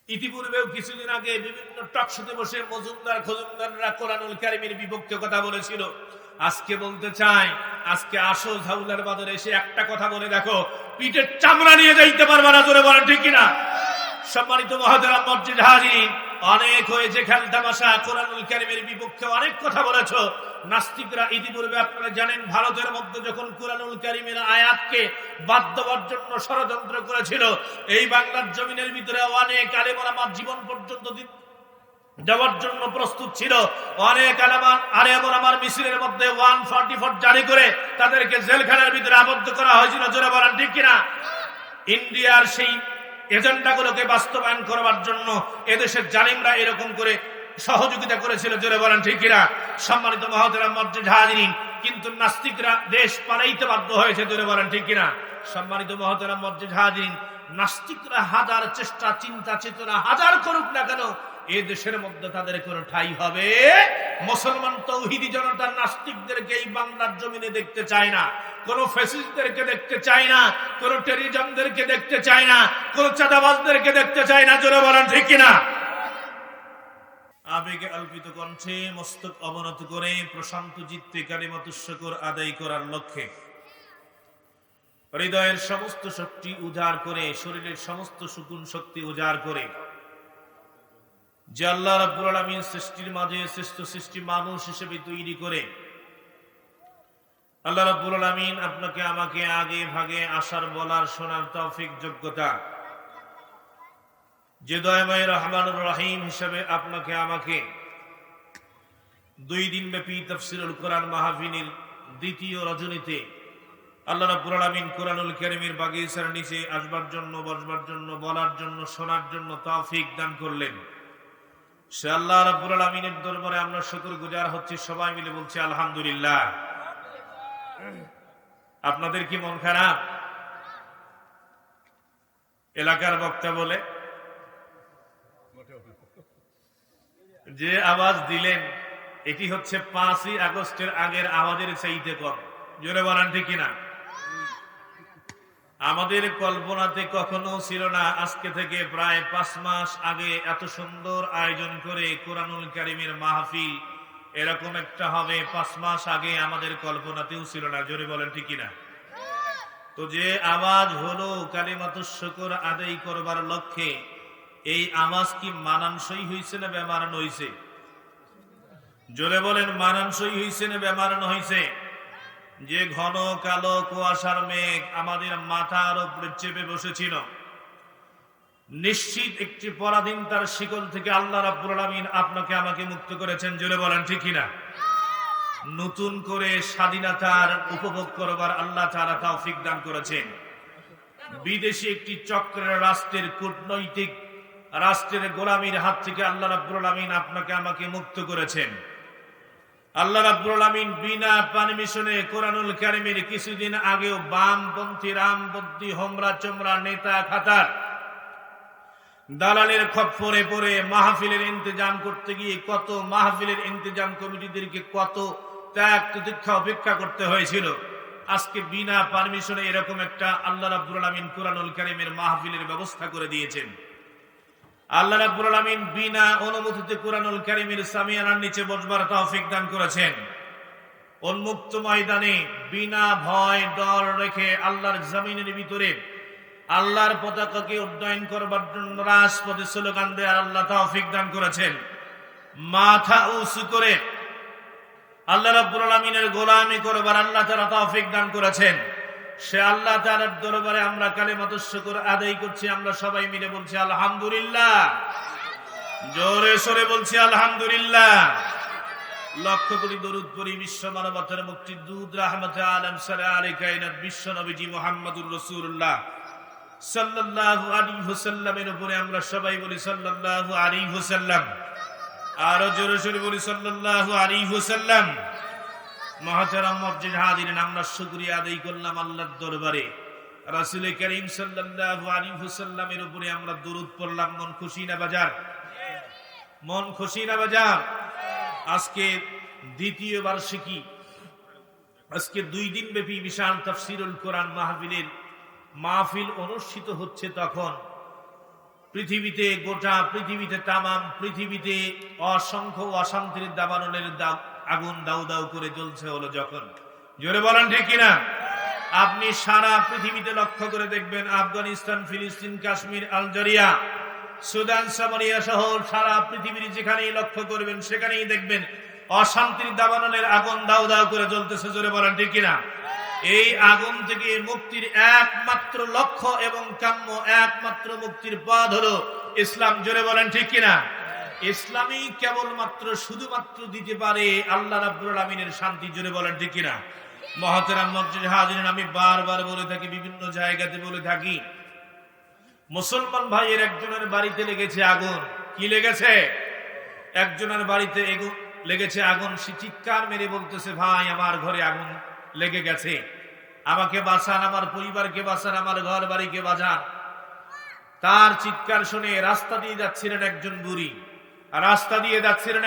ইতিপূর্বেও কিছুদিন আগে বিভিন্ন টকশোতে বসে মজুমদার খজুমদাররা কোরআনুল কারীমের বিপক্ষে কথা বলেছিল। আজকে বলতে চাই, আজকে আসো ঝাউলার বাজারে এসে একটা কথা বলে দেখো, পিঠের চামড়া নিয়ে যাইতে পারবা না, জোরে বলেন ঠিক কিনা? সম্মানিত মহোদরা, মসজিদ হাজির, অনেক হয়েছে খেল তামাশা, কোরআনুল কারীমের বিপক্ষে অনেক কথা বলেছো। নাস্তিকরা ইতিপূর্বে আপনারা জানেন, ভারতের মধ্যে যখন কোরআনুল কারীমের আয়াতকে বাদ দেওয়ার জন্য ষড়যন্ত্র করেছিল, এই বাংলার জমিনের ভিতরে অনেক আলেম ওলামা জীবন পর্যন্ত দেওয়ার জন্য প্রস্তুত ছিল। অনেক আলেম ওলামার মিছিলের মধ্যে 144 জারি করে তাদেরকে জেলখানার ভিতরে আবদ্ধ করা হয়েছিল, জোরে বলেন ঠিক কিনা? ইন্ডিয়ার সেই এজেন্ডাগুলোকে বাস্তবায়ন করবার জন্য এদেশের জালিমরা এরকম করে সহযোগিতা করেছিল, জোরে বলেন ঠিক কিনা? সম্মানিত মহোদরা, মসজিদ হাজিরিন, কিন্তু নাস্তিকরা দেশ পালাইতে বাধ্য হয়েছে, জোরে বলেন ঠিক কিনা? সম্মানিত মহোদরা, মসজিদ হাজিরিন, নাস্তিকরা হাজার চেষ্টা চিন্তা চেতনা হাজার করুক না কেন, এ দেশের মধ্যে তাদের কোনো ঠাঁই হবে? মুসলমান তৌহিদি জনতা নাস্তিকদেরকে এই বাংলার জমিনে দেখতে চায় না, কোন ফ্যাসিস্টদেরকে দেখতে চায় না, কোন টেরিজমদেরকে দেখতে চায় না, কোন চাঁদাবাজদেরকে দেখতে চায় না, জোরে বলেন ঠিক কিনা? আবেগে অল্পিত কণ্ঠে মস্তক অবনত করে প্রশান্ত চিত্তে কালিমাতুশ শুকর আদায় করার লক্ষ্যে হৃদয়ের সমস্ত শক্তি উজাড় করে, শরীরের সমস্ত সুকুন শক্তি উজাড় করে, যে আল্লাহ রাব্বুল আলামিন সৃষ্টির মাঝে শ্রেষ্ঠ সৃষ্টি মানুষ হিসেবে তৈরি করে আল্লাহ রাব্বুল আলামিন আপনাকে আমাকে আগে ভাগে আসার বলার শোনার তৌফিক যোগ্যতা, যে দয়াময় রহমানুর রহিম হিসেবে আপনাকে আমাকে 2 দিন ব্যাপী তাফসীরুল কোরআন মাহফিলের দ্বিতীয় রজনীতে আল্লাহ রাব্বুল আলামিন কোরআনুল কারীমের বাগিচার নিচে আসবার জন্য, বসবার জন্য, বলার জন্য, শোনার জন্য তৌফিক দান করলেন। সে আল্লাহ রাব্বুল আলামিনের দরবারে আমরা শুকরগুজার হচ্ছি। সবাই মিলে বলছি আলহামদুলিল্লাহ। আপনাদের কি মন খারাপ? এলাকার বক্তা বলে যে আওয়াজ দিলেন, এটি হচ্ছে 5ই আগস্টের আগের আওয়াজের চাইতে কম, জোরে বলেন ঠিক কিনা? আমাদের কল্পনাতে কখনো ছিল না আজকে থেকে প্রায় 5 মাস আগে এত সুন্দর আয়োজন করে কোরআনুল কারীমের মাহফিল এরকম একটা হবে। 5 মাস আগে আমাদের কল্পনাতেও ছিল না, জোরে বলেন ঠিক কিনা? তো যে আওয়াজ হলো কালিমাতুশ শুকর আদায় করবার লক্ষ্যে, এই আওয়াজ কি মানানসই হয়েছে না বেমানান হয়েছে? জোরে বলেন, মানানসই হয়েছে না বেমানান হয়েছে? যে ঘন কালো কুয়াশার মেঘ আমাদের মাথার উপরে চেপে বসেছিল, নিশ্চিত একটি পরাধীন তার শিকল থেকে আল্লাহ রাব্বুল আলামিন আপনাকে আমাকে মুক্ত করেছেন, জোরে বলেন ঠিক কিনা? নতুন করে স্বাধীনতার উপভোগ করবার আল্লাহ তাআলা তৌফিক দান করেছেন। বিদেশি একটি চক্রের রাষ্ট্রের কূটনৈতিক রাষ্ট্রের গোলামীর হাত থেকে আল্লাহ রাব্বুল আলামিন আপনাকে আমাকে মুক্ত করেছেন। আল্লাহ রাব্বুল আলামিন বিনা পারমিশনে কোরআনুল কারীমের কিছুদিন আগেও বামপন্থী, রামপন্থী, হোমরা চোমরা নেতা খাতার দালালের খপ্পরে পড়ে মাহফিলের ইন্তজাম করতে গিয়ে কত মাহফিলের ইন্তজাম কমিটিদেরকে কত ত্যাগ তিতিক্ষা অপেক্ষা করতে হয়েছিল। আজকে বিনা পারমিশনে এরকম একটা আল্লাহ রাব্বুল আলামিন কোরআনুল কারীমের মাহফিলের ব্যবস্থা করে দিয়েছেন। আল্লাহ রাব্বুল আলামিন বিনা অনুমতিতে কোরআনুল কারীমের সামিয়ানার নিচে বসবার তৌফিক দান করেছেন। উন্মুক্ত ময়দানে বিনা ভয় ডর রেখে আল্লাহর জমিনের ভিতরে আল্লাহর পতাকাকে উড্ডয়ন করবার জন্য রাজপথে স্লোগান দেওয়ার আল্লাহ তৌফিক দান করেছেন। মাথা উঁচু করে আল্লাহ রাব্বুল আলামিনের গোলামি করবার আল্লাহ তাআলা তৌফিক দান করেছেন। সে আল্লাহ তাআলার দরবারে আমরা কালিমাতুশ শুকর আদায় করছি। আমরা সবাই মিলে বলছি আলহামদুলিল্লাহ, জোরে সোরে বলছি আলহামদুলিল্লাহ। লক্ষ কোটি দরুদ পড়ি বিশ্ব মানবতার মুক্তির দূত রাহমাতে আলম সাল্লাল্লাহু আলাইহি কায়নাত বিশ্ব নবীজি মুহাম্মদুর রাসূলুল্লাহ সাল্লাল্লাহু আলাইহি ওয়াসাল্লামের উপরে আমরা সবাই বলি সাল্লাল্লাহু আলাইহি ওয়াসাল্লাম। আরো জোরে সোরে বলি সাল্লাল্লাহু আলাইহি ওয়াসাল্লাম। মুহতারাম মসজিদ হাজিরিন, আমরা শুকরিয়া আদায় করলাম আল্লাহর দরবারে। রাসূল করিম সাল্লাল্লাহু আলাইহি ওয়াসাল্লামের উপরে আমরা দরুদ পড়লাম। মন খুশি না বাজার? মন খুশি না বাজার? আজকে দ্বিতীয় বার্ষিকী, আজকে 2 দিন ব্যাপী বিশাল তাফসীরুল কোরআন মাহফিল অনুষ্ঠিত হচ্ছে। তখন পৃথিবীতে, গোটা পৃথিবীতে, তামাম পৃথিবীতে অসংখ্য অশান্তির দাবানলের আগুন দাউ দাউ করে জ্বলছে হলো যখন, জোরে বলেন ঠিক কিনা? আপনি সারা পৃথিবীতে লক্ষ্য করে দেখবেন, আফগানিস্তান, ফিলিস্তিন, কাশ্মীর, আলজেরিয়া, সুদান, সামারিয়া সহ সারা পৃথিবীর যেখানেই লক্ষ্য করবেন সেখানেই দেখবেন অশান্তির দাবানলের আগুন দাউ দাউ করে জ্বলতেছে, জোরে বলেন ঠিক কিনা? এই আগুন থেকে মুক্তির একমাত্র লক্ষ্য এবং কাম্য, একমাত্র মুক্তির পথ হলো ইসলাম, জোরে বলেন ঠিক কিনা? ইসলামই কেবলমাত্র শুধুমাত্র দিতে পারে আল্লাহ রাব্বুল আমিনের শান্তি, জোরে বলেন ঠিক কিনা? মহতারাম মসজিদে হাজিরিন, আমি বারবার বলে থাকি, বিভিন্ন জায়গাতে বলে থাকি, মুসলমান ভাইয়ের একজনের বাড়িতে লেগেছে আগুন। কি লেগেছে? একজনের বাড়িতে লেগেছে আগুন। সে চিৎকার মেরে বলতেছে, ভাই আমার ঘরে আগুন লেগে গেছে, আমাকে বাঁচান, আমার পরিবারকে বাঁচান, আমার ঘর বাড়িকে বাঁচান। তার চিৎকার শুনে রাস্তা দিয়ে যাচ্ছিলেন একজন বুড়ি, রাস্তা দিয়ে যাচ্ছিলেন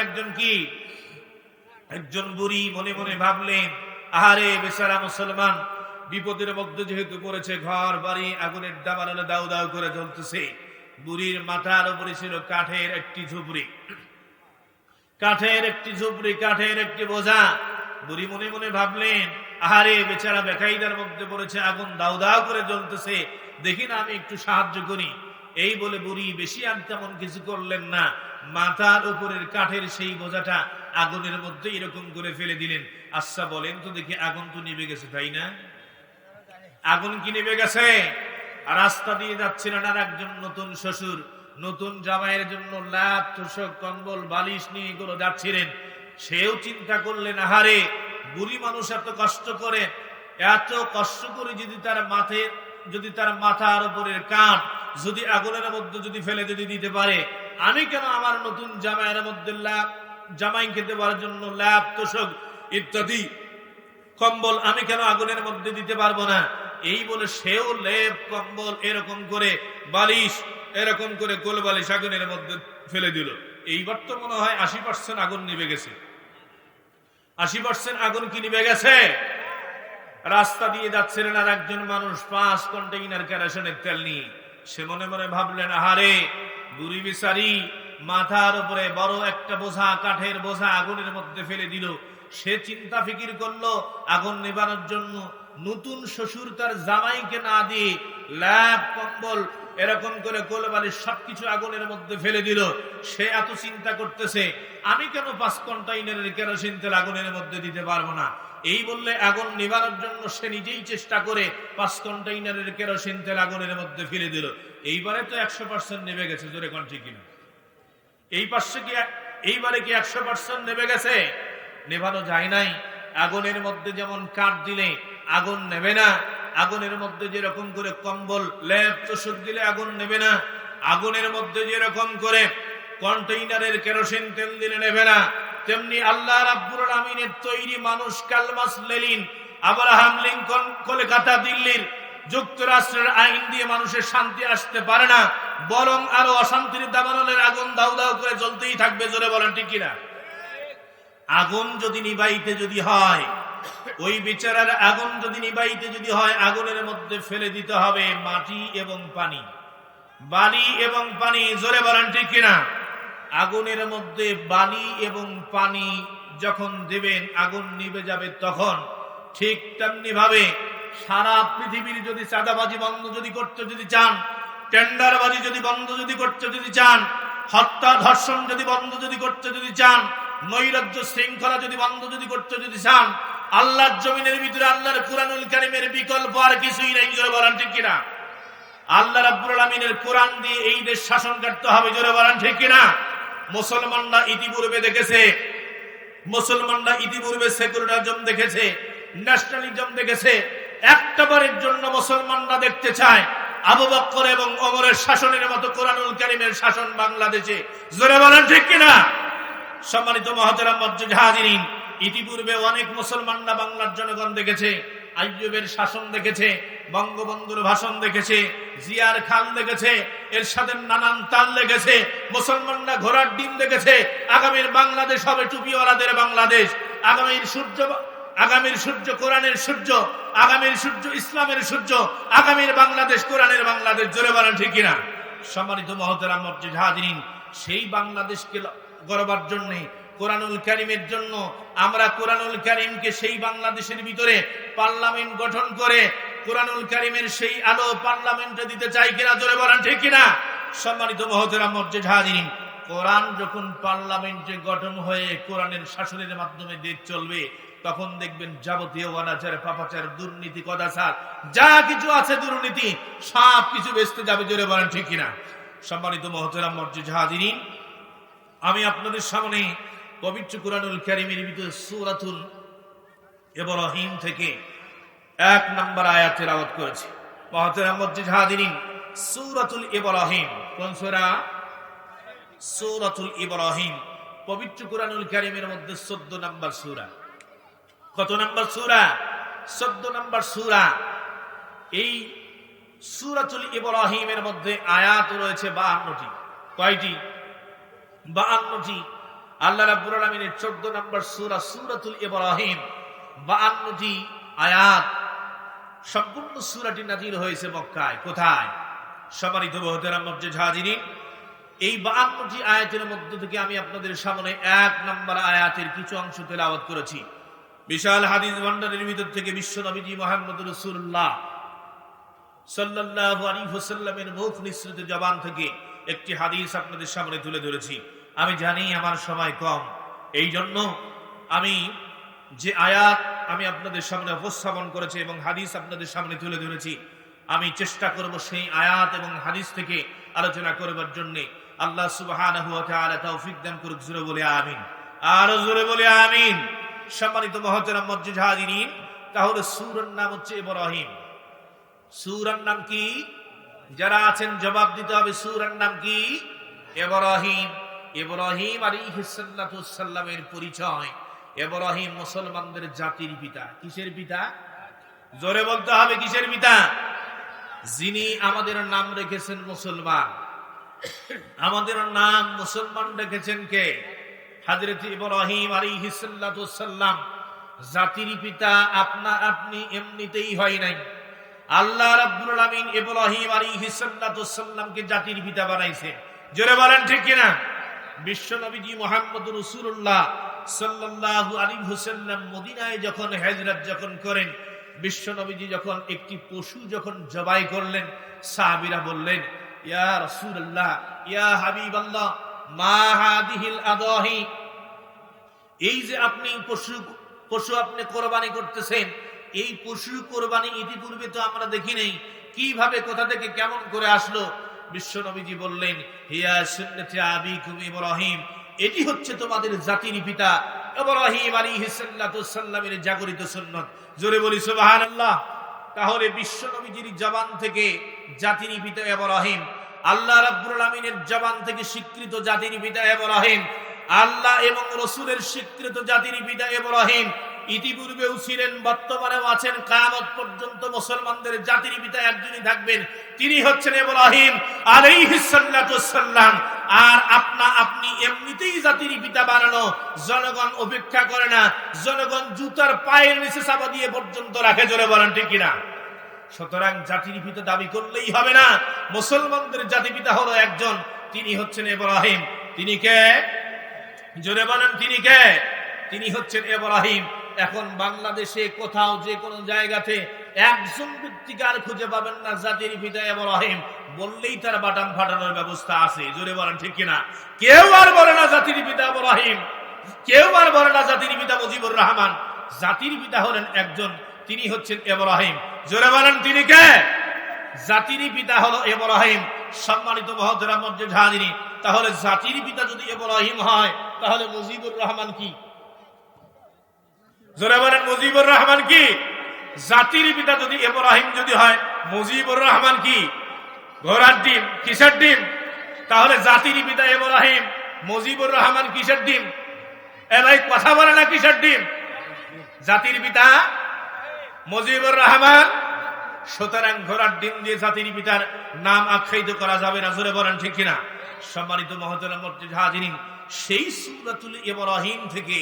একজন বুড়ি। মনে মনে ভাবলেন, আহারে বেচারা মুসলমান, বিপদের মধ্যে যেহেতু পড়েছে, ঘর বাড়ি আগুনের দাবানলে দাউ দাউ করে জ্বলতেছে। বুড়ির মাথার উপরে ছিল কাঠের একটি ঝুপড়ি, কাঠের একটি বোঝা। বুড়ি মনে মনে ভাবলেন, আহারে বেচারা বেকায়দার মধ্যে পড়েছে, আগুন দাউ দাউ করে জ্বলতেছে, দেখি না আমি একটু সাহায্য করি। এই বলে বুড়ি বেশি আর তেমন কিছু করলেন না, মাথার উপরের কাঠের সেই বোঝাটা আগুনের মধ্যে এরকম করে ফেলে দিলেন। আচ্ছা বলেন তো দেখি, আগুন তো নিভে গেছে, তাই না? আগুন কি নিভে গেছে? রাস্তা দিয়ে যাচ্ছিলেন আর একজন নতুন শ্বশুর, নতুন জামাইয়ের জন্য লাভ, তোষক, কম্বল, বালিশ নিয়ে এগুলো যাচ্ছিলেন। সেও চিন্তা করলেন, আহারে বুড়ি মানুষ এত কষ্ট করে যদি তার মাথার উপরের কাঠ যদি আগুনের মধ্যে যদি ফেলে যদি দিতে পারে, আমি কেন আমার নতুন জামাইয়ের মধ্যে জামাইকে দেওয়ার জন্য লাভ, তোষক ইত্যাদি কম্বল আমি কেন আগুনের মধ্যে দিতে পারবো না? এই বলে সেও লেপ, কম্বল, এরকম করে বালিশ, এরকম করে কোল বালিশ আগুনের মধ্যে ফেলে দিল। এইবার তো মনে হয় 80% আগুন নিভে গেছে। 80% আগুন কি নিভে গেছে? রাস্তা দিয়ে যাচ্ছিলেন আর একজন মানুষ 5 কন্টেইনার কেরোসিনের তেল নিয়ে। সে মনে মনে ভাবলেন, আহারে বুড়ি বিচারি মাথার উপরে বড় একটা বোঝা, কাঠের বোঝা আগুনের মধ্যে ফেলে দিল। সে চিন্তা ফিকির করলো, আগুন নেবানোর জন্য নতুন শ্বশুর তার জামাইকে না দিয়ে ল্যাপ, কম্বল, এরকম করে কোলবালিশ সবকিছু আগুনের মধ্যে ফেলে দিল। সে এত চিন্তা করতেছে, আমি কেন 5 কন্টেইনারের কেরোসিন তেল আগুনের মধ্যে দিতে পারবো না? এই বললে আগুন নিবানোর জন্য সে নিজেই চেষ্টা করে 5 কন্টেইনারের কেরোসিন তেল আগুনের মধ্যে ফেলে দিল। এইবারে তো 100% নেবে গেছে, জোরে কোন ঠিক কিনা? এইবারে কি 100% নেবে গেছে? নেভানো যায় নাই। আগুনের মধ্যে যেমন কাঠ দিলে আগুন নেবে না, আগুনের মধ্যে যেরকম করে কম্বল, লেপ, তোষক দিলে আগুন নেবে না, আগুনের মধ্যে যেরকম করে কন্টেইনারের কেরোসিন তেল দিলে নেবে না, তেমনি আল্লাহ রাব্বুল আমিনের তৈরি মানুষ, কালমাস, লেনিন, আব্রাহাম লিঙ্কন, কলকাতা, দিল্লির, যুক্তরাষ্ট্রের আইন দিয়ে মানুষের শান্তি আসতে পারে না, বরং আরো অশান্তির দাবানলের আগুন দাউ দাউ করে জ্বলতেই থাকবে, জোরে বলেন ঠিক কিনা? আগুন যদি নিবাইতে যদি হয়, ওই বিচারার আগুন যদি নিবাইতে যদি হয়, আগুনের মধ্যে ফেলে দিতে হবে মাটি এবং পানি, বালি এবং পানি, জোরে বলেন ঠিক কিনা? আগুনের মধ্যে বালি এবং পানি যখন দেবেন আগুন নিভে যাবে, তখন ঠিক তেমনি ভাবে সারা পৃথিবীর যদি চাঁদাবাজি বন্ধ যদি করতে যদি চান, টেন্ডারবাজি যদি বন্ধ যদি করতে যদি চান, হত্যা, ধর্ষণ যদি বন্ধ যদি করতে যদি চান, নৈরাজ্য, শৃঙ্খলা যদি বন্ধ যদি করতে যদি চান, আল্লাহর জমিনের ভিতরে আল্লাহর কুরআনুল কারীমের বিকল্প আর কিছুই নাই, জোরে বলেন ঠিক কিনা? আল্লাহ রাব্বুল আমিনের কোরআন দিয়ে এই দেশ শাসন করতে হবে, জোরে বলেন ঠিক কিনা? মুসলমানরা ইতিপূর্বে সেকুলারিজম দেখেছে, ন্যাশনালিজম দেখেছে। একটা বারের জন্য মুসলমানরা দেখতে চায় আবু বকর এবং ওমরের শাসনের মতো কোরআনুল কারীমের শাসন বাংলাদেশে, জোরে বলেন ঠিক কিনা? সম্মানিত মুহতারাম মসজিদ হাজিরিন, ইতিপূর্বে অনেক মুসলমানরা বাংলার জনগণ দেখেছে, আইয়ুবের শাসন দেখেছে, বঙ্গবন্ধুর ভাষণ দেখেছে, জিয়ার খান দেখেছে, এরশাদের নানান তাল দেখেছে। মুসলমানরা ঘোড়ার ডিম দেখেছে। আগামীর বাংলাদেশ হবে টুপিওয়ালাদের বাংলাদেশ। আগামীর সূর্য কোরআনের সূর্য, আগামীর সূর্য ইসলামের সূর্য, আগামীর বাংলাদেশ কোরআনের বাংলাদেশ, জোরে বলেন ঠিক কিনা? সম্মানিত মহতারাম মুরজিদ হাজিরিন, সেই বাংলাদেশকে গড়বার জন্য, কোরআনুল কারীমের জন্য আমরা কোরআনুল কারীমকে সেই বাংলাদেশের ভিতরে পার্লামেন্ট গঠন করে কোরআনুল কারীমের সেই আলো পার্লামেন্টে দিতে চাই কিনা, জোরে বলেন ঠিক কিনা? সম্মানিত মহতারাম মুরজিদ হাজিরিন, কোরআন যখন পার্লামেন্টে গঠন হয়ে কোরআনের শাসনের মাধ্যমে দেশ চলবে, তখন দেখবেন যাবতীয় অনাচার, পাপাচার, দুর্নীতি, কদাচার যা কিছু আছে দুর্নীতি সব কিছু বেচতে যাবে, জোরে বলেন ঠিক কিনা? সম্মানিত মহতারাম মুরজিদ হাজিরিন, আমি আপনাদের সামনে পবিত্র কোরআনুল কারীমের ভিতরে সূরাতুল ইব্রাহিম থেকে 1 নম্বর আয়াত তেলাওয়াত করেছি। মহতারাম মুরজিদ হাজিরিন, সূরাতুল ইব্রাহিম কোন সূরা? সূরাতুল ইব্রাহিম পবিত্র কোরআনুল কারীমের মধ্যে 14 নম্বর সূরা। কত নম্বর সূরা? 14 নম্বর সূরা। এই সূরাতুল ইব্রাহিমের মধ্যে আয়াত রয়েছে 52টি। কয়টি? 52টি। আল্লাহ রাব্বুল আলামিনের 14 নম্বর সূরা সূরাতুল ইব্রাহিম, 52টি আয়াত। সম্পূর্ণ সূরাটি নাযিল হয়েছে মক্কায়। কোথায়? সম্মানিত মুহতারাম মুরজিদ হাজিরিন, এই 52টি আয়াতের মধ্য থেকে আমি আপনাদের সামনে 1 নম্বর আয়াতের কিছু অংশ তেলাওয়াত করেছি। বিশাল হাদিস ভান্ডারের ভিতর থেকে বিশ্ব নবীজি মুহাম্মদ রাসূলুল্লাহ সাল্লাল্লাহু আলাইহি ওয়াসাল্লামের মুখ নিঃসৃত জবান থেকে একটি হাদিস আপনাদের সামনে তুলে ধরেছি। আমি জানি আমার সময় কম, এই জন্য আমি যে আয়াত আমি আপনাদের সামনে উপস্থাপন করেছি এবং হাদিস আপনাদের সামনে তুলে ধরেছি, আমি চেষ্টা করব সেই আয়াত এবং হাদিস থেকে আলোচনা করবার জন্য। আল্লাহ সুবহানাহু ওয়া তাআলা তৌফিক দান করুক, জোরে বলে আমিন। আর জোরে বলে আমিন। সম্মানিত মুহতারাম মুরজিদ হাজিরিন, তাহলে সূরার নাম হচ্ছে ইব্রাহিম। সূরার নাম কি? যারা আছেন জবাব দিতে হবে। সূরার নাম কি? ইব্রাহিম। ইব্রাহিম আলাইহিস সালাতু ওয়াস সালামের পরিচয়। ইব্রাহিম মুসলমানদের জাতির পিতা। কিসের পিতা? জোরে বলতে হবে, কিসের পিতা? যিনি আমাদের নাম রেখেছেন মুসলমান। আমাদের নাম মুসলমান রেখেছেন কে? হযরত ইব্রাহিম আলাইহিস সালাতু ওয়াস সালাম। জাতির পিতা আপনি এমনিতেই হয় নাই। আল্লাহ রাব্বুল আলামিন ইব্রাহিম আলাইহিস সালাতু ওয়াস সালামকে জাতির পিতা বানাইছে। জোরে বলেন ঠিক কিনা? বিশ্ব নবীজি মুহাম্মদুর রাসূলুল্লাহ সাল্লাল্লাহু আলাইহি ওয়াসাল্লাম মদিনায় যখন হিজরত করেন, বিশ্ব নবীজি যখন একটি পশু জবাই করলেন, সাহাবীরা বললেন, ইয়া রাসূলুল্লাহ, ইয়া হাবিবাল্লাহ, মা হাদিহিল আদাহি, এই যে আপনি পশু আপনি কোরবানি করতেছেন, এই পশু কোরবানি ইতিপূর্বে তো আমরা দেখি নাই, কিভাবে, কোথা থেকে, কেমন করে আসলো? বিশ্ব নবীজি বললেন, হিয়া সুন্নতি আবিকুম ইব্রাহিম, এটি হচ্ছে তোমাদের জাতির পিতা ইব্রাহিম আলাইহিস সালাতু ওয়াস সালামের জাগরিত সুন্নাত। জোরে বলি সুবহানাল্লাহ। তাহলে বিশ্ব নবীজির জবান থেকে জাতির পিতা ইব্রাহিম, আল্লাহ রাব্বুল আলামিনের জবান থেকে স্বীকৃত জাতির পিতা ইব্রাহিম, আল্লাহ এবং রাসূলের স্বীকৃত জাতির পিতা ইব্রাহিম ইতিপূর্বেও ছিলেন, বর্তমানেও আছেন, কিয়ামত পর্যন্ত মুসলমানদের জাতির পিতা একজনই থাকবেন, তিনি হচ্ছেন ইব্রাহিম আলাইহিস সালাতু ওয়াস সালাম। আর আপনি এমনিতেই জাতির পিতা বানানো, জনগণ অপেক্ষা করে না, জনগণ জুতার পায়ের নিচে চাপা দিয়ে পর্যন্ত রাখে। জোরে বলেন ঠিক কিনা? সুতরাং জাতির পিতা দাবি করলেই হবে না, মুসলমানদের জাতির পিতা হলো একজন, তিনি হচ্ছেন ইব্রাহিম। তিনি কে? জোরে বলেন, তিনি কে? তিনি হচ্ছেন ইব্রাহিম। এখন বাংলাদেশে কোথাও যে কোনো জায়গাতে একজন ব্যক্তিকে আর খুঁজে পাবেন না জাতির পিতা ইব্রাহিম বললেই তার বাটাম ফাটানোর ব্যবস্থা আছে। জোরে বলেন ঠিক কিনা? কেউ আর বলে না জাতির পিতা ইব্রাহিম, কেউ আর বলে না জাতির পিতা মুজিবুর রহমান। জাতির পিতা হলেন একজন, তিনি হচ্ছেন ইব্রাহিম। জোরে বলেন, তিনি কে? জাতির পিতা হলো ইব্রাহিম। সম্মানিত মুহতারাম মুরজিদ হাজিরিন, তাহলে জাতির পিতা যদি ইব্রাহিম হয়, তাহলে মুজিবুর রহমান কি? জোরে বলেন, মুজিবুর রহমান কি? জাতির পিতা যদি ইব্রাহিম যদি হয়, মুজিবুর রহমান কি? ঘোড়ার ডিম। কিসের ডিম? তাহলে জাতির পিতা ইব্রাহিম, মুজিবুর রহমান কিসের ডিম? এ ভাই কথা বলে না, কিসের ডিম? জাতির পিতা মুজিবুর রহমান। সুতরাং ঘোড়ার ডিম দিয়ে জাতির পিতার নাম আখ্যায়িত করা যাবে না। জোরে বলেন ঠিক কিনা? সম্মানিত মুহতারাম মুরজিদ হাজিরিন, সেই সূরাতুল ইব্রাহিম থেকে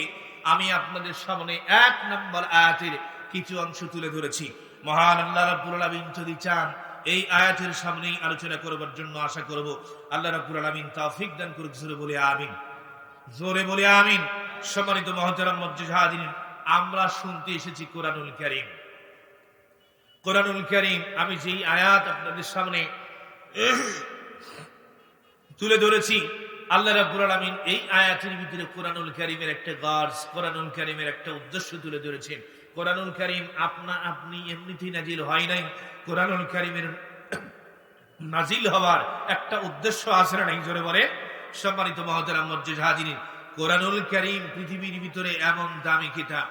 আমি আপনাদের সামনে 1 নম্বর আয়াতের কিছু অংশ তুলে ধরেছি। মহান আল্লাহ রাব্বুল আলামিন যদি চান, এই আয়াতের সামনেই আলোচনা করবার জন্য আশা করব। আল্লাহ রাব্বুল আলামিন তৌফিক দান করুক। জোরে বলি আমিন, জোরে বলি আমিন। সম্মানিত মুহতারাম মুজাহিদিন, আমরা শুনতে এসেছি কোরআনুল কারীম। কোরআনুল কারীম, আমি যেই আয়াত আপনাদের সামনে তুলে ধরেছি, আল্লাহ রাব্বুল আলামিন এই আয়াতের ভিতরে কোরআনুল কারীমের একটা গার্স, কোরআনুল কারীমের একটা উদ্দেশ্য তুলে ধরেছেন। কোরআনুল কারীম আপনি এমনিতেই নাজিল হয় নাই। কোরআনুল কারীমের নাজিল হওয়ার একটা উদ্দেশ্য আছে না নাই? জোরে বলে। সম্মানিত মুহতারাম মুজাহিদিন, কোরআনুল কারীম পৃথিবীর ভিতরে এমন দামি কিতাব,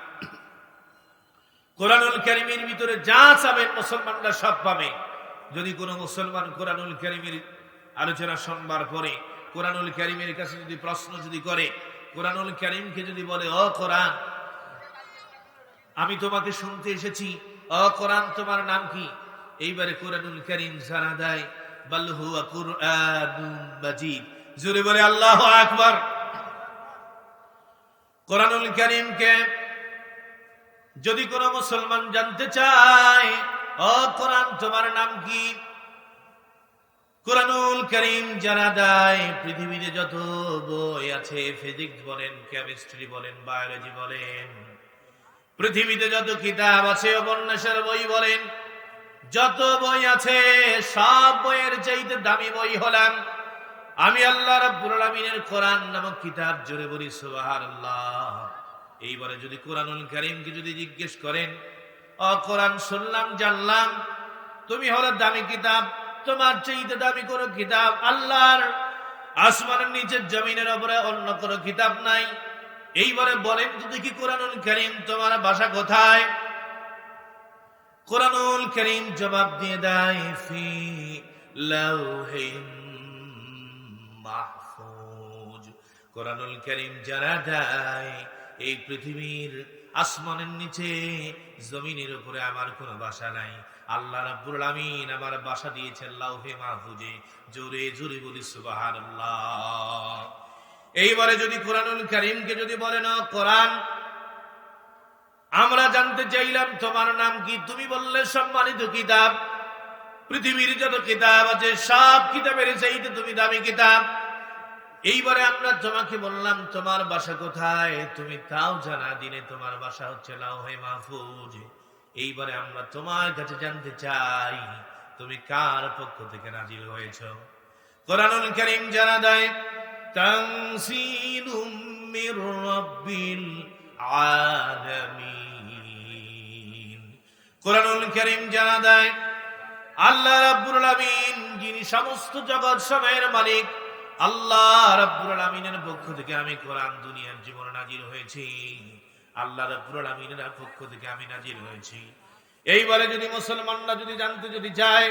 কোরআনুল কারীমের ভিতরে যা চাবেন মুসলমানরা সব পাবে। যদি কোনো মুসলমান কোরআনুল কারীমের আলোচনা শুনবার পরে কোরআনুল কারীমের কাছে যদি প্রশ্ন যদি করে, কোরআনুল কারীমকে যদি বলে, ও কোরআন, আমি তোমাকে শুনতে এসেছি, ও কোরআন তোমার নাম কি? এইবারে কোরআনুল কারীম জানা দেয়, বাল হুয়া কুরআনুম মাজিদ। জোরে বলে আল্লাহু আকবার। কোরআনুল কারীমকে যদি কোনো মুসলমান জানতে চায়, ও কোরআন তোমার নাম কি? কোরআনুল কারীম জানা দেয় পৃথিবীতে যত বই আছে, ফিজিক্স বলেন, কেমিস্ট্রি বলেন, বায়োলজি বলেন, পৃথিবীতে যত কিতাব আছে, উপন্যাসের বই বলেন, যত বই আছে, সব বইয়ের চাইতে দামি বই হলাম আমি আল্লাহ রাব্বুল আলামিনের কোরআন নামক কিতাব। জোরে বলি সুবহানাল্লাহ। এইবারে যদি কোরআনুল কারীমকে যদি জিজ্ঞেস করেন, ও কোরআন, শুনলাম জানলাম তুমি হলো দামি কিতাব, তোমার চাইতে দামি কোনো কিতাব আল্লাহর আসমানের নিচের জমিনের উপরে অন্য কোনো কিতাব নাই। এইবারে বলেন তো দেখি, কোরআনুল কারীম তোমার ভাষা কোথায়? কোরআনুল কারীম জবাব দিয়ে দেয়, ফি লাউহিন মাহফুজ। কোরআনুল কারীম জানা দেয় এই পৃথিবীর আসমানের নিচে জমিনের উপরে আমার কোনো ভাষা নাই। আল্লাহ রাব্বুল আলামিন আমার ভাষা দিয়েছেন লাউহে মাহফুজে। জোরে জোরে বলি সুবহানাল্লাহ। এইবারে যদি কোরআনুল কারীমকে যদি বলেন, কোরআন, আমরা জানতে চাইলাম তোমার নাম কি? তুমি বললে সম্মানিত কিতাব, পৃথিবীর যত কিতাব আছে সব কিতাবের চাইতে তুমি দামি কিতাব। এইবারে আমরা তোমাকে বললাম তোমার বাসা কোথায়, তুমি তাও জানা দিলে তোমার বাসা হচ্ছে লাউহে মাহফুজ। এইবারে আমরা তোমার কাছে জানতে চাই তুমি কার পক্ষ থেকে নাজিল হয়েছো? কোরআনুল কারীম জানা দেয়, তানসীলুম মির রাব্বিল আলামিন। কোরআনুল কারীম জানা দেয় আল্লাহ রাব্বুল আলামিন, যিনি সমস্ত জগৎ সময়ের মালিক, আল্লাহ রাব্বুল আলামিনের পক্ষ থেকে আমি কোরআন দুনিয়ার জীবনে নাজিল হয়েছি। আল্লাহ রাব্বুল আলামিনের পক্ষ থেকে আমি নাজিল হয়েছি। এইবারে যদি মুসলমানরা যদি জানতে যদি চায়,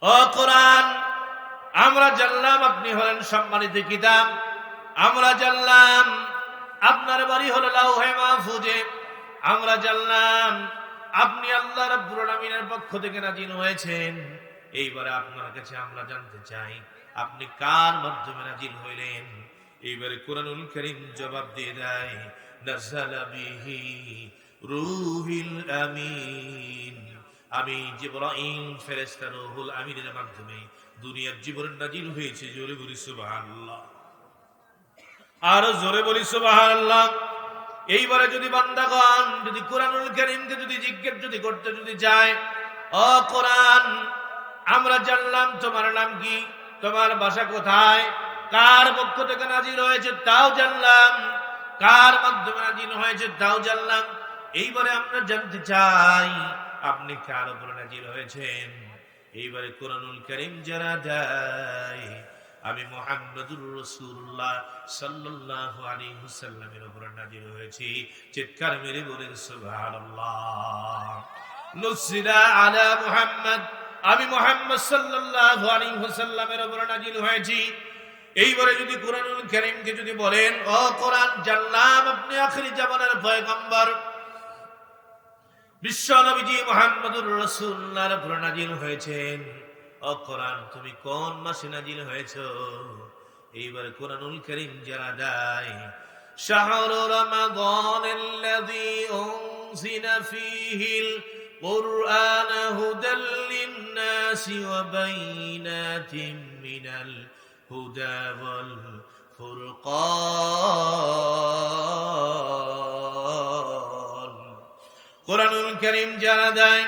ও কোরআন, আমরা জানলাম আপনি হলেন সম্মানিত কিতাব, আমরা জানলাম আপনার বাড়ি হলো লাউহে মাহফুজে, আমরা জানলাম আপনি আল্লাহ রাব্বুল আলামিনের পক্ষ থেকে নাজিল হয়েছেন। এইবারে আপনার কাছে আমরা জানতে চাই আপনি কার মাধ্যমে নাজিল হইলেন? এইবারে কোরআনুল কারীম জবাব দিয়ে দেয়, নাযালা বিহি রূহুল আমিন। আমি জিবরাইল ফেরেশতা রূহুল আমিনের মাধ্যমে দুনিয়ার জীবনে নাজিল হয়েছে। জোরে বলি সুবহানাল্লাহ, আরো জোরে বলি সুবহানাল্লাহ। এইবারে যদি বান্দাগণ যদি কোরআনুল কারীমকে যদি জিজ্ঞেস যদি করতে যদি যায়, ও কোরআন, আমরা জানলাম তোমার নাম কি, তোমার ভাষা কোথায়, কার পক্ষ থেকে নাজিল হয়েছে তাও জানলাম, কার মাধ্যমে নাজিল হয়েছে তাও জানলাম। এইবারে আমরা জানতে চাই আপনি কার উপরে নাজিল হয়েছেন? এইবারে কোরআনুল কারীম জানা দেয় আমি মুহাম্মদুর রাসূলুল্লাহ সাল্লাল্লাহু আলাইহি ওয়াসাল্লামের উপরে নাজিল হয়েছি। চিৎকার মেরে বলেন সুবহানাল্লাহ। নুসিলা আলা মুহাম্মদ, আমি মুহাম্মদ সাল্লাল্লাহু আলাইহি ওয়াসাল্লামের উপরে নাজিল হয়েছি। এইবারে যদি কোরআনুল কারীমকে যদি বলেন, ও কোরআন, জানলাম আপনি আখিরি জামানার পয়গম্বর বিশ্ব নবীজি মুহাম্মদুর রাসূলুল্লাহর উপরে নাজিল হয়েছেন। ও কোরআন, তুমি কোন মাসে নাজিল হয়েছো? এইবারে কোরআনুল কারীম জানা দেয় শাহরু রমাদানাল্লাযী উনজিলা ফীহিল قرآن هدى للناس وبينات من الهدى والفرقان কোরআনুল কারীম জানা দেয়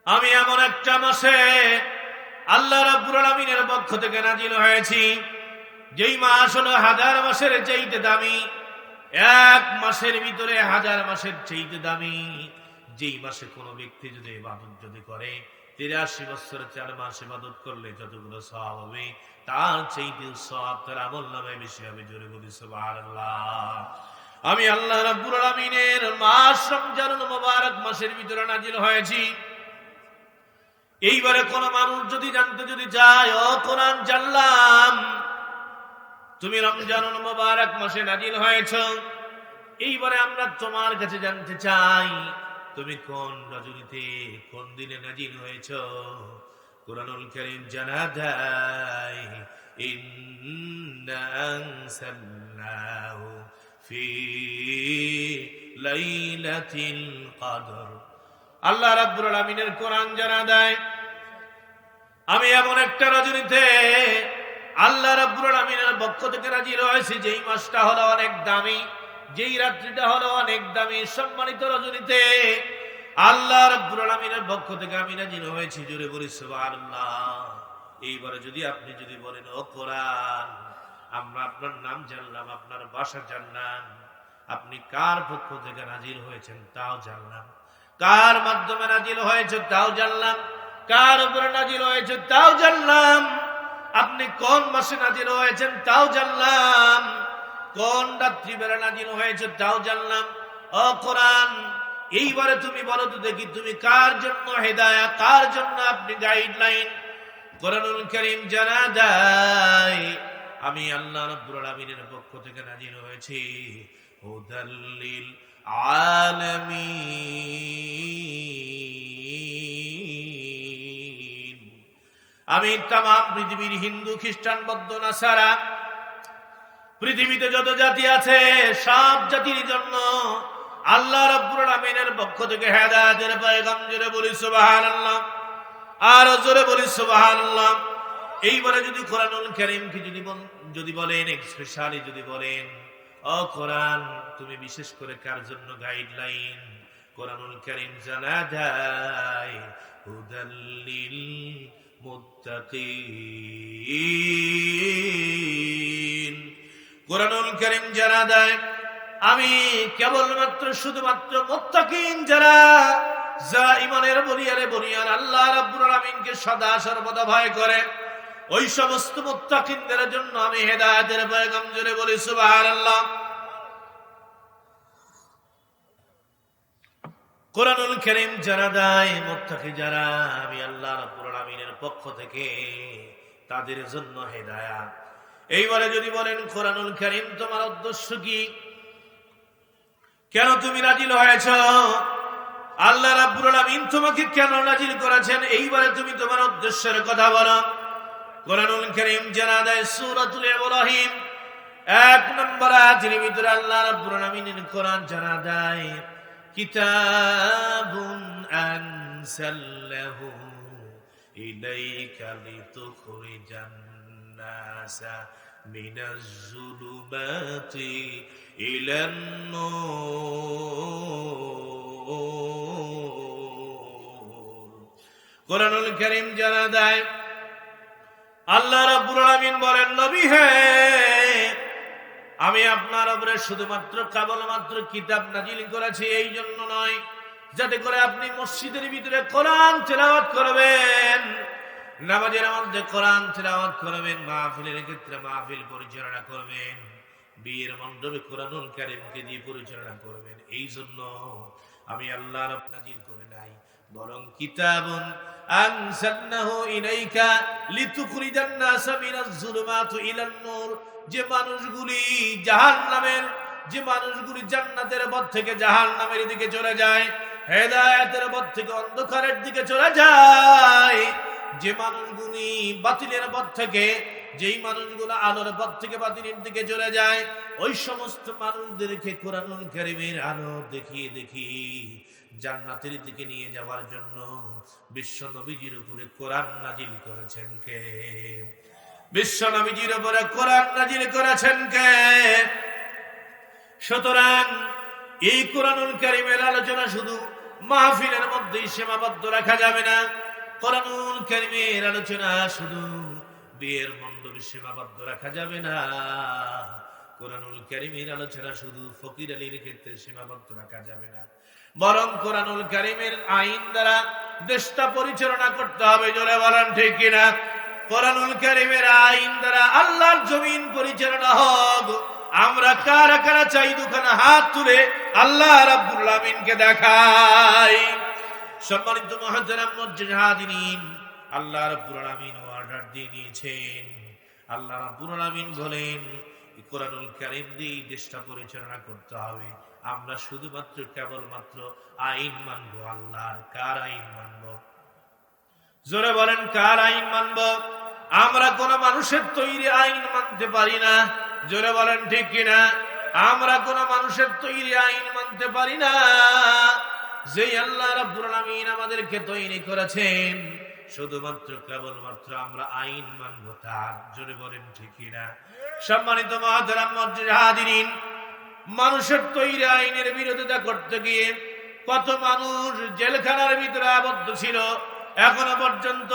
আমি এমন একটা মাসে আল্লাহ রাব্বুল আলামিনের পক্ষ থেকে নাজিল হয়েছি যেই মাস হলো হাজার মাসের চাইতে দামি, এক মাসের ভিতরে হাজার মাসের চাইতে দামি। যেই মাসে কোনো ব্যক্তি যদি ইবাদত যদি করে 83 বছর 4 মাস ইবাদত করলে যতগুলো সওয়াব হবে তার চাইতে সওয়াব তার আমলনামায় বেশি হবে। জোরে বলি সুবহানাল্লাহ। আমি আল্লাহ রাব্বুল আলামিনের মাস রমজানুল মুবারক মাসের ভিতরে নাজিল হয়েছি। এইবারে কোন মানুষ যদি জানতে যদি চায়, ও কোরআন জানলাম তুমি রমজানুল মুবারক মাসে নাজিল হয়েছ, এইবারে আমরা তোমার কাছে জানতে চাই তুমি কোন রজনীতে কোন দিনে নাজিল হয়েছ। কোরআনুল কারীম জানা দেয় ইন্না আনসালনাহু ফি লাইলাতিল কদর। আল্লাহ রাব্বুল আলামিনের কোরআন জানা দেয় আমি এমন একটা রজনীতে আল্লাহ রাব্বুল আলামিনের পক্ষ থেকে নাজিল হয়েছে যেই মাসটা হলো অনেক দামি, যেই রাত্রিটা হলো অনেক দামি, সম্মানিত রজনীতে আল্লাহ রাব্বুল আলামিনের পক্ষ থেকে আমি নাজিল হয়েছি। জোরে বলি সুবহানাল্লাহ। এইবারে যদি আপনি যদি বলেন, ও কোরআন আমরা আপনার নাম জানলাম, আপনার ভাষা জানলাম, আপনি কার পক্ষ থেকে নাজিল হয়েছেন তাও জানলাম, কার মাধ্যমে নাজিল হয়েছে তাও জানলাম, কার উপরে নাজিল হয়েছে তাও জানলাম, আপনি কোন মাসে নাজিল হয়েছেন তাও জানলাম, কোন রাত্রিবেলা নাজিল হয়েছে তাও জানলাম। ও কোরআন এইবারে তুমি বলো তো দেখি তুমি কার জন্য হেদায়েত, কার জন্য আপনি গাইডলাইন। কোরআনুল কারীম জানা দেয় আমি আল্লাহ রাব্বুল আলামিনের পক্ষ থেকে নাজিল হয়েছি হুদাল লিল আলামিন। আমি তামাম পৃথিবীর হিন্দু খ্রিস্টান বৌদ্ধ নাসারা পৃথিবীতে যত জাতি আছে সব জাতির জন্য আল্লাহ রাব্বুল আলামিনের পক্ষ থেকে হেদায়েতের পয়গাম। জোরে বলি সুবহানাল্লাহ, আর জোরে বলি সুবহানাল্লাহ। এইবারে যদি কোরআনুল কারীমকে যদি বলেন স্পেশালি যদি বলেন, ও কোরআন তুমি বিশেষ করে কার জন্য গাইডলাইন, কোরআনুল কারীম জানা দেয় হুদাল লিল মুত্তাকিন। কোরআনুল কারীম জানা দেয় আমি কেবলমাত্র শুধুমাত্র মুত্তাকিন যারা ইমানের বুনিয়াদ আল্লাহ রাব্বুল আলামিনকে সদা সর্বদা ভয় করে ওই সমস্ত মুত্তাকিনদের জন্য আমি হেদায়েতের পয়গাম। জোরে বলি সুবহানাল্লাহ। কোরআনুল কারীম যারা দেয় মুত্তাকি যারা আমি আল্লাহ রাব্বুল আলামিনের পক্ষ থেকে তাদের জন্য হেদায়েত। এইবারে যদি বলেন কোরআনুল কারীম তোমার উদ্দেশ্য কি, কেন তুমি নাজিল হয়েছ, আল্লাহ রাব্বুল আলামিন তোমাকে কেন নাজিল করেছেন, এইবারে তুমি তোমার উদ্দেশ্যের কথা বলো। কোরআনুল কারীম জানা দেয় সূরাতুল ইব্রাহিম 1 নম্বর আয়াতের ভিতরে আল্লাহ রাব্বুল আলামিনের কোরআন জানা দেয় কিতাবুন আনসালনাহু ইলাইকা লিতুখরিজান নাসা মিনাজ যুলুমাতি ইলান নূর। কোরআনুল কারীম জানা দেয় আল্লাহ রাব্বুল আলামিন বলেন নবী হে আমি আপনার উপরে শুধুমাত্র কেবলমাত্র কিতাব নাজিল করেছি এই জন্য নয় যাতে করে আপনি মসজিদের ভিতরে কোরআন তেলাওয়াত করবেন, নামাজের মধ্যে কোরআন তেলাওয়াত করবেন, মাহফিলের ক্ষেত্রে মাহফিল পরিচালনা করবেন, বিয়ের মণ্ডপে কোরআনুল কারীমকে দিয়ে পরিচালনা করবেন। এই জন্য আমি আল্লাহ রাব্বুল নাজিল করে নাই, বরং কিতাবুন আনসালনাহু ইলাইকা লিতুখরিজান নাসা মিনাজ যুলুমাতি ইলান নূর। যে মানুষগুলি জাহান্নামের, যে মানুষগুলি জান্নাতের পথ থেকে জাহান্নামের দিকে চলে যায়, হেদায়েতের পথ থেকে অন্ধকারের দিকে চলে যায়, যে মানুষগুলি বাতিলের পথ থেকে যেই মানুষগুলো আলোর পথ থেকে বাতিলের দিকে চলে যায়, ওই সমস্ত মানুষদেরকে কোরআনুল কারীমের আলো দেখিয়ে দেখিয়ে জান্নাতের দিকে নিয়ে যাওয়ার জন্য বিশ্ব নবীজির উপরে কোরআন নাজিল করেছেন কে? বিশ্ব নবীজির উপরে কোরআন নাজিল করেছেন কে? সুতরাং এই কোরআনুল কারীমের আলোচনা শুধু মাহফিলের মধ্যেই সীমাবদ্ধ রাখা যাবে না। কোরআনুল কারীমের আলোচনা শুধু বিয়ের মণ্ডপে সীমাবদ্ধ রাখা যাবে না। কোরআনুল কারীমের আলোচনা শুধু ফকির আলীর ক্ষেত্রে সীমাবদ্ধ রাখা যাবে না, বরং কোরআনুল কারীমের আইন দ্বারা দেশটা পরিচালনা করতে হবে। জোরে বলেন ঠিক কিনা? কোরআনুল কারীমের আইন দ্বারা আল্লাহর জমিন পরিচালনা হোক। আমরা কারা কারা চাই দুখানা হাত তুলে আল্লাহ রাব্বুল আমিনকে দেখাই। সম্মানিত মুহতারাম মুজাহিদিন, আল্লাহ রাব্বুল আমিন অর্ডার দিয়ে নিয়েছেন। আল্লাহ রাব্বুল আমিন বলেন কোরআনুল কারীম দিয়ে দেশটা পরিচালনা করতে হবে। আমরা শুধুমাত্র কেবলমাত্র আইন মানবো আল্লাহর। কার আইন মানবো? জোরে বলেন, কার আইন মানবো? আমরা কোন মানুষের তৈরি আইন মানতে পারি না। জোরে বলেন ঠিক কিনা? আমরা কোন মানুষের তৈরি আইন মানতে পারি না। যে আল্লাহ রাব্বুল আমিন আমাদেরকে তৈরি করেছেন, শুধুমাত্র কেবলমাত্র আমরা আইন মানবো তার। জোরে বলেন ঠিক কিনা? সম্মানিত মুহতারাম মুজাহিদিন, মানুষের তৈরি আইনের বিরোধিতা করতে গিয়ে কত মানুষ জেলখানার ভিতরে আবদ্ধ ছিল। এখনো পর্যন্ত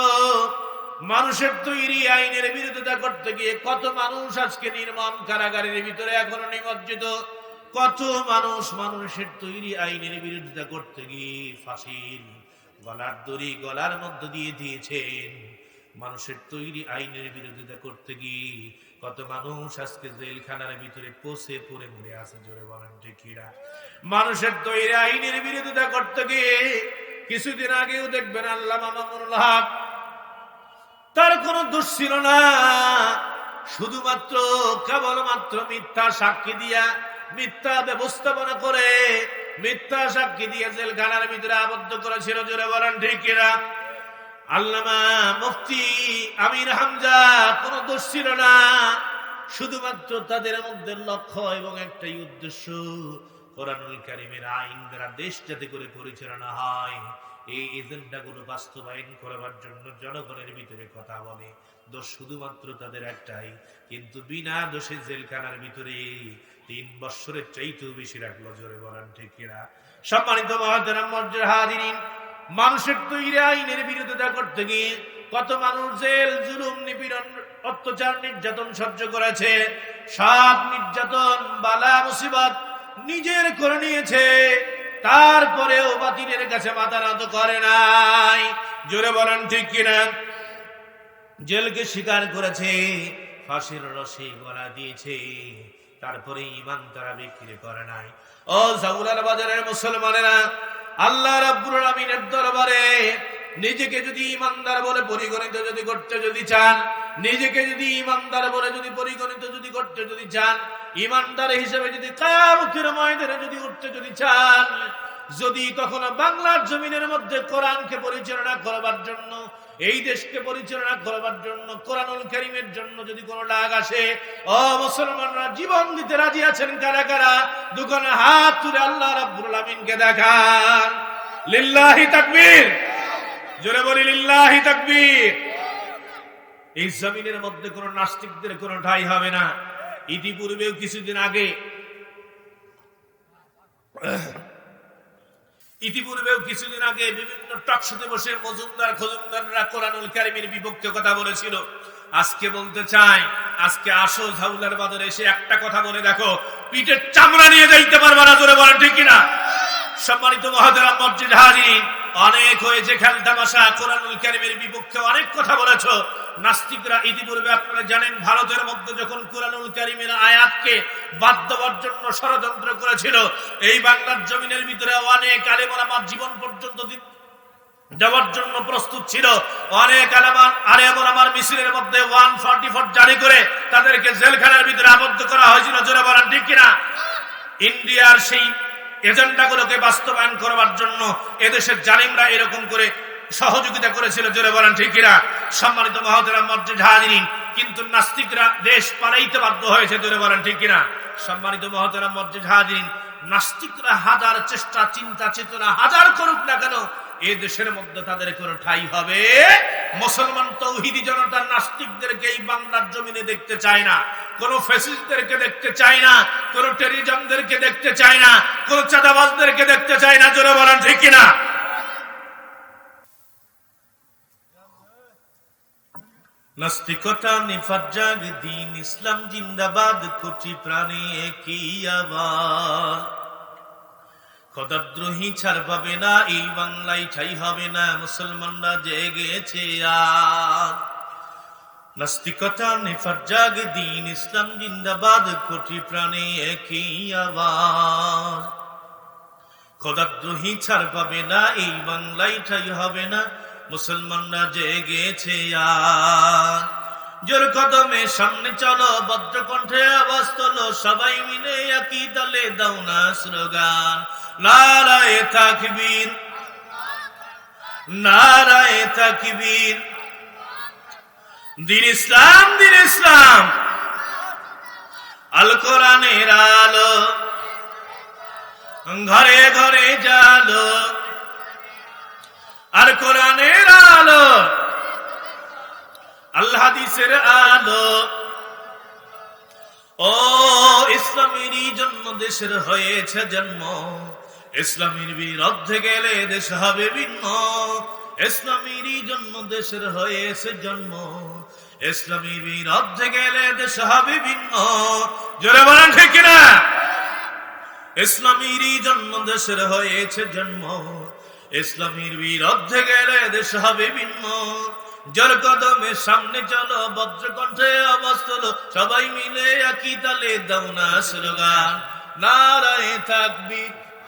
মানুষের তৈরি আইনের বিরোধিতা করতে গিয়ে কত মানুষ আজকে নির্মম কারাগারের ভিতরে এখনো নিমজ্জিত। কত মানুষ মানুষের তৈরি আইনের বিরোধিতা করতে গিয়ে ফাঁসির গলার দড়ি গলার মধ্য দিয়ে দিয়েছেন। মানুষের তৈরি আইনের বিরোধিতা করতে গিয়ে কত মানুষ আজকে জেলখানার ভিতরে পচে পড়ে মরে আছে। জোরে বলেন ঠিক কিনা? মানুষের তৈরি আইনের বিরোধিতা করতে গিয়ে কিছুদিন আগেও দেখবেন আল্লামা মামুনুল হক, তার কোনো দোষ ছিল না, শুধুমাত্র কেবলমাত্র মিথ্যা সাক্ষী দিয়া, মিথ্যা ব্যবস্থাপনা করে, মিথ্যা সাক্ষী দিয়ে জেলখানার ভিতরে আবদ্ধ করেছিল। জোরে বলেন ঠিক কিনা? আল্লামা মুফতি আমির হামজা কোনো দোষ ছিল না, শুধুমাত্র তাদের মধ্যে লক্ষ্য এবং একটাই উদ্দেশ্য, কোরআনুল কারীমের আইন দ্বারা দেশ যাতে করে পরিচালনা হয়, এই এজেন্ডা গুলো বাস্তবায়ন করবার জন্য জনগণের ভিতরে কথা বলে। দোষ শুধুমাত্র তাদের একটাই, কিন্তু বিনা দোষে জেলখানার ভিতরে 3 বছরের চাইতেও বেশি রাখলো। জোরে বলেন ঠিক কিনা? সম্মানিত মুহতারাম মুজাহিদিন, মানুষের তৈরি আইনের বিরোধিতা করতে গিয়ে কত মানুষ জেল জুলুম নিপীড়ন অত্যাচার নির্যাতন সহ্য করেছে। সব নির্যাতন বালা মুসিবত নিজের করে নিয়েছে, তারপরেও বাতিলের কাছে মাথা নত করে নাই। জোরে বলেন ঠিক কিনা? জেলকে স্বীকার করেছে, ফাঁসির রশি গলা দিয়েছে, তারপরে ঈমান তারা বিক্রি করে নাই। ও জাউলার বাজারের মুসলমানেরা, আল্লাহ রাব্বুল আমিনের দরবারে নিজেকে যদি ঈমানদার বলে পরিগণিত যদি করতে যদি চান, নিজেকে যদি ঈমানদার বলে যদি পরিগণিত যদি করতে যদি চান, ঈমানদার হিসেবে যদি কিয়ামতের ময়দানে যদি উঠতে যদি চান, যদি কখনো বাংলার জমিনের মধ্যে কোরআনকে পরিচালনা করবার জন্য, এই দেশকে পরিচালনা করবার জন্য, কোরআনুল কারীমের জন্য যদি কোনো ডাক আসে, ও মুসলমানরা জীবন দিতে রাজি আছেন কারা কারা? দুখানা হাত তুলে আল্লাহ রাব্বুল আমিনকে দেখান। লিল্লাহি তাকবীর। জোরে বলি লিল্লাহি তাকবীর। এই জমিনের মধ্যে কোনো নাস্তিকদের কোনো ঠাঁই হবে না। ইতিপূর্বেও কিছুদিন আগে বিভিন্ন টকশোতে বসে মজুমদার খজুমদাররা কোরআনুল কারীমের বিপক্ষে কথা বলেছিল। আজকে বলতে চাই, আজকে আসো ঝাউলার বাজারে এসে একটা কথা বলে দেখো, পিঠের চামড়া নিয়ে যাইতে পারবা না। জোরে বলেন ঠিক কিনা? সম্মানিত মুহতারাম মুজাহিদিন, অনেক হয়েছে খেল তামাশা, কোরআনুল কারীমের বিপক্ষে অনেক কথা বলেছো। নাস্তিকরা ইতিপূর্বে আপনারা জানেন ভারতের মধ্যে যখন কোরআনুল কারীমের আয়াতকে বাদ দেওয়ার জন্য ষড়যন্ত্র করেছিল, এই বাংলার জমিনের ভিতরে অনেক আলেম ওলামা জীবন পর্যন্ত দেওয়ার জন্য প্রস্তুত ছিল। অনেক আলেম ওলামার মিছিলের মধ্যে 144 জারি করে তাদেরকে জেলখানার ভিতরে আবদ্ধ করা হয়েছিল। জোরে বলেন ঠিক কিনা? ইন্ডিয়ার সেই এজেন্ডাগুলোকে বাস্তবায়ন করবার জন্য এদেশের জালিমরা এরকম করে সহযোগিতা করেছিল, জোরে বলেন ঠিক কিনা? সম্মানিত মহোদরা মসজিদ হাজিরিন, কিন্তু নাস্তিকরা দেশ পালাইতে বাধ্য হয়েছে, জোরে বলেন ঠিক কিনা? সম্মানিত মহোদরা মসজিদ হাজিরিন, নাস্তিকরা হাজার চেষ্টা চিন্তা চেতনা হাজার করুক না কেন, এই দেশের মধ্যে তাদের কোনো ঠাঁই হবে। মুসলমান তৌহিদি জনতা নাস্তিকদেরকে এই বাংলার জমিনে দেখতে চায় না, কোন ফ্যাসিস্টদেরকে দেখতে চায় না, কোন টেরিজমদেরকে দেখতে চায় না, কোন চাঁদাবাজদেরকে দেখতে চায় না, জোরে বলেন ঠিক কিনা? নাস্তিকতা নিফাত জাগ, দিন ইসলাম জিন্দাবাদ, কোটি প্রাণে একই আওয়াজ। খোদাদ্রোহী ছাড় পাবে না, এই বাংলায় ঠাঁই হবে না, মুসলমানরা জেগেছে আজ। নাস্তিকতা নিফাত জাগ, দিন ইসলাম জিন্দাবাদ, কোটি প্রাণে একই আওয়াজ। খোদাদ্রোহী ছাড় পাবে না, এই বাংলায় ঠাঁই হবে না, মুসলমানরা জেগেছে আজ। জোর কদমে সামনে চলো, বজ্রকণ্ঠে আওয়াজ তোলো, সবাই মিলে একই দলে দাও না স্লোগান, নারায়ে তাকবীর, নারায়ে তাকবীর। দ্বীন ইসলাম, দ্বীন ইসলাম, আল কোরআনের আলো, ঘরে ঘরে জালো, আর কোরআনের আলো, আল হাদিসের আলো। ও ইসলামেরই জন্ম দেশের হয়েছে জন্ম, ইসলামের বিরুদ্ধে গেলে দেশ হবে ভিন্ন। ইসলামেরই জন্ম দেশের হয়েছে জন্ম, ইসলামের বিরুদ্ধে গেলে দেশ হবে ভিন্ন, জোরে বলেন ঠিক কিনা? ইসলামেরই জন্ম দেশের হয়েছে জন্ম, ইসলামের বিরুদ্ধে গেলে দেশ হবে ভিন্ন। জোর কদমে সামনে চলো, বজ্রকণ্ঠে আওয়াজ তোলো, সবাই মিলে একই তালে দাও না স্লোগান, নারায়ে তাকবীর।